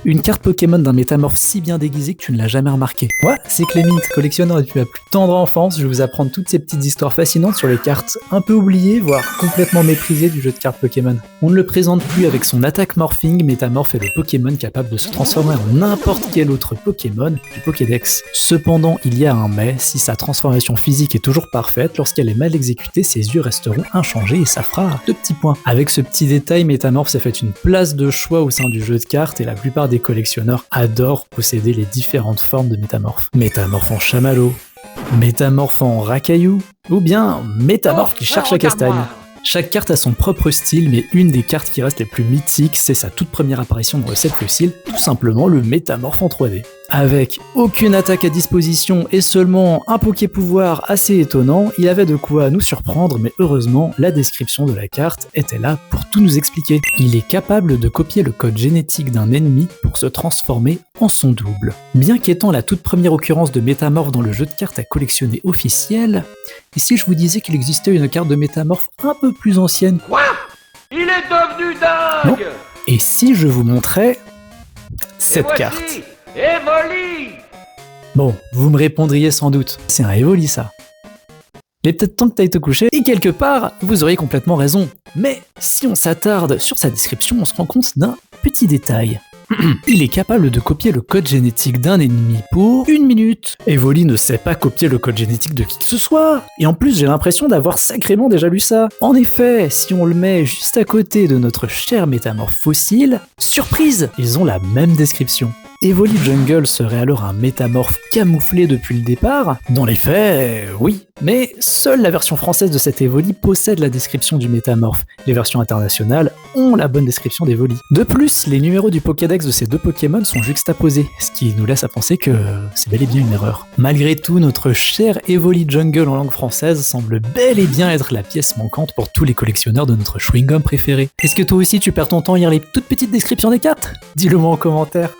Une carte Pokémon d'un métamorphe si bien déguisé que tu ne l'as jamais remarqué. Moi, c'est Clément, collectionneur depuis ma plus tendre enfance. Je vais vous apprendre toutes ces petites histoires fascinantes sur les cartes un peu oubliées, voire complètement méprisées du jeu de cartes Pokémon. On ne le présente plus avec son attaque morphing, Métamorphe est le Pokémon capable de se transformer en n'importe quel autre Pokémon du Pokédex. Cependant, il y a un mais, si sa transformation physique est toujours parfaite, lorsqu'elle est mal exécutée, ses yeux resteront inchangés et ça fera 2 petits points. Avec ce petit détail, Métamorphe s'est fait une place de choix au sein du jeu de cartes et la plupart des collectionneurs adorent posséder les différentes formes de Métamorphe. Métamorphe en chamallow, Métamorphe en racaillou, ou bien Métamorphe qui cherche la castagne. Chaque carte a son propre style, mais une des cartes qui reste les plus mythiques, c'est sa toute première apparition dans le set fossile, tout simplement le Métamorphe en 3D. Avec aucune attaque à disposition et seulement un Poké-pouvoir assez étonnant, il avait de quoi nous surprendre, mais heureusement, la description de la carte était là pour tout nous expliquer. Il est capable de copier le code génétique d'un ennemi pour se transformer en son double. Bien qu'étant la toute première occurrence de Métamorphe dans le jeu de cartes à collectionner officiel, et si je vous disais qu'il existait une carte de Métamorphe un peu plus ancienne? Quoi? Il est devenu dingue! Non. Et si je vous montrais cette carte? Evoli! Bon, vous me répondriez sans doute, c'est un Evoli ça. Il est peut-être temps que t'ailles te coucher, et quelque part, vous auriez complètement raison. Mais si on s'attarde sur sa description, on se rend compte d'un petit détail. Il est capable de copier le code génétique d'un ennemi pour 1 minute. Evoli ne sait pas copier le code génétique de qui que ce soit. Et en plus, j'ai l'impression d'avoir sacrément déjà lu ça. En effet, si on le met juste à côté de notre cher Métamorphe fossile, surprise, ils ont la même description. Evoli Jungle serait alors un métamorphe camouflé depuis le départ? Dans les faits, oui. Mais seule la version française de cet Evoli possède la description du métamorphe. Les versions internationales ont la bonne description d'Evoli. De plus, les numéros du Pokédex de ces 2 Pokémon sont juxtaposés, ce qui nous laisse à penser que c'est bel et bien une erreur. Malgré tout, notre cher Evoli Jungle en langue française semble bel et bien être la pièce manquante pour tous les collectionneurs de notre chewing-gum préféré. Est-ce que toi aussi tu perds ton temps à lire les toutes petites descriptions des cartes? Dis-le moi en commentaire.